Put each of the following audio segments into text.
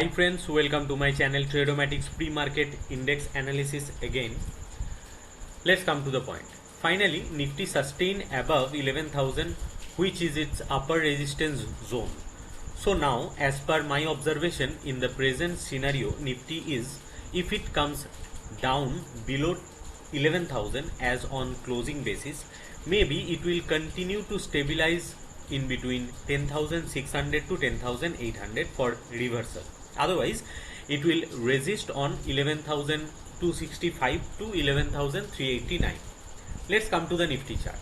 Hi friends, welcome to my channel Tradomatics Pre-Market Index Analysis again. Let's come to the point. Finally, Nifty sustained above 11,000, which is its upper resistance zone. So now, as per my observation, in the present scenario, Nifty is, if it comes down below 11,000 as on closing basis, maybe it will continue to stabilize in between 10,600 to 10,800 for reversal. Otherwise, it will resist on 11,265 to 11,389. Let's come to the Nifty chart.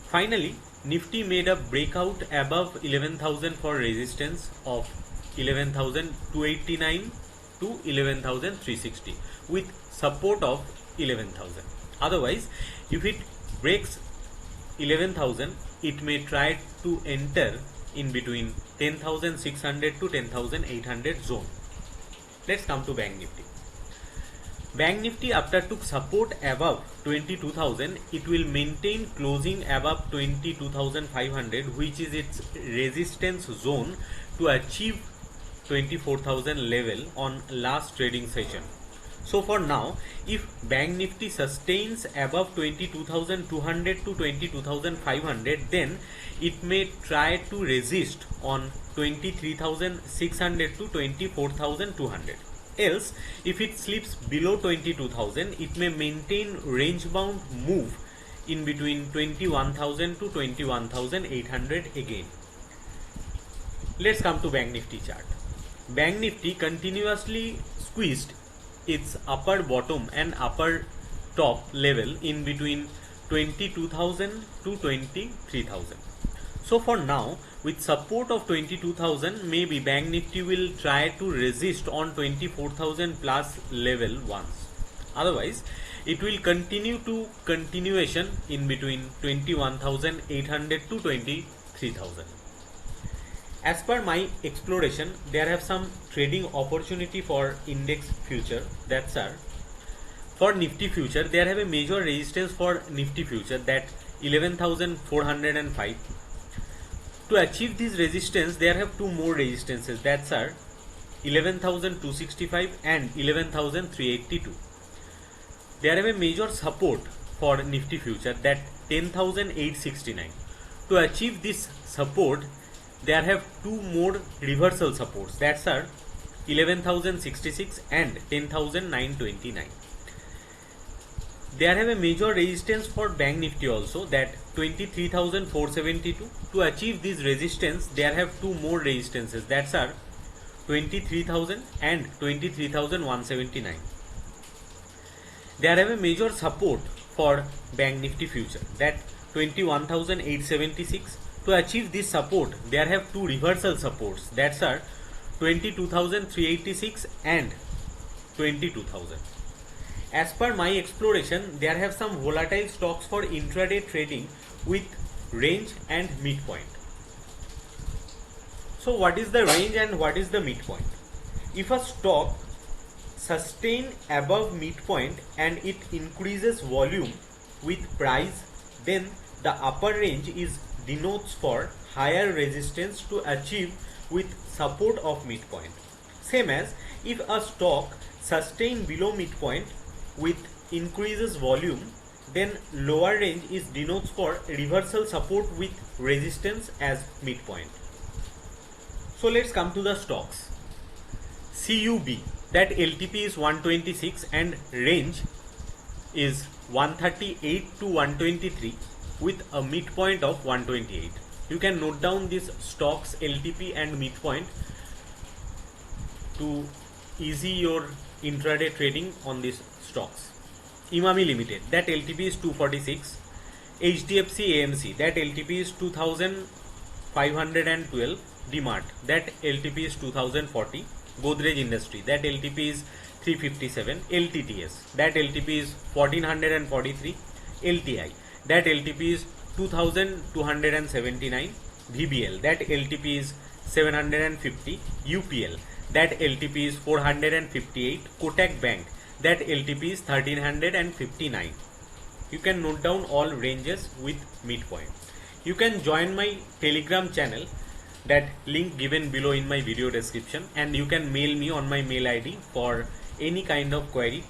Finally, Nifty made a breakout above 11,000 for resistance of 11,289 to 11,360 with support of 11,000. Otherwise, if it breaks 11,000, it may try to enter in between 10,600 to 10,800 zone. Let's come to Bank Nifty. Bank Nifty after took support above 22,000, it will maintain closing above 22,500, which is its resistance zone to achieve 24,000 level on last trading session. So for now, if Bank Nifty sustains above 22,200 to 22,500, then it may try to resist on 23,600 to 24,200. Else, if it slips below 22,000, it may maintain range bound move in between 21,000 to 21,800 again. Let's come to Bank Nifty chart. Bank Nifty continuously squeezed its upper bottom and upper top level in between 22,000 to 23,000. So for now, with support of 22,000, maybe Bank Nifty will try to resist on 24,000 plus level once. Otherwise, it will continue to continuation in between 21,800 to 23,000. As per my exploration, there have some trading opportunity for index future. That's are for Nifty future. There have a major resistance for Nifty future, that 11,405. To achieve this resistance, there have two more resistances, that's are 11,265 and 11,382. There have a major support for Nifty future, that 10,869. To achieve this support, there have two more reversal supports, that's are 11,066 and 10,929. There have a major resistance for Bank Nifty also, that 23,472. To achieve this resistance, there have two more resistances, that's are 23,000 and 23,179. There have a major support for Bank Nifty future, that 21,876. To achieve this support, there have two reversal supports, that's are 22,386 and 22,000. As per my exploration, there have some volatile stocks for intraday trading with range and midpoint. So what is the range and what is the midpoint? If a stock sustain above midpoint and it increases volume with price, then the upper range is denotes for higher resistance to achieve with support of midpoint. Same as if a stock sustain below midpoint with increases volume, then lower range is denotes for reversal support with resistance as midpoint. So let's come to the stocks. CUB, that LTP is 126 and range is 138 to 123 with a midpoint of 128. You can note down this stocks LTP and midpoint to easy your intraday trading on these stocks. Imami Limited, that LTP is 246. HDFC AMC, that LTP is 2512. DMart, that LTP is 2040. Godrej Industry, that LTP is 357. LTTS, that LTP is 1443. LTI, that LTP is 2279. VBL, that LTP is 750. UPL, that LTP is 458. Kotak Bank, that LTP is 1359. You can note down all ranges with midpoint. You can join my Telegram channel that link given below in my video description, and you can mail me on my mail ID for any kind of query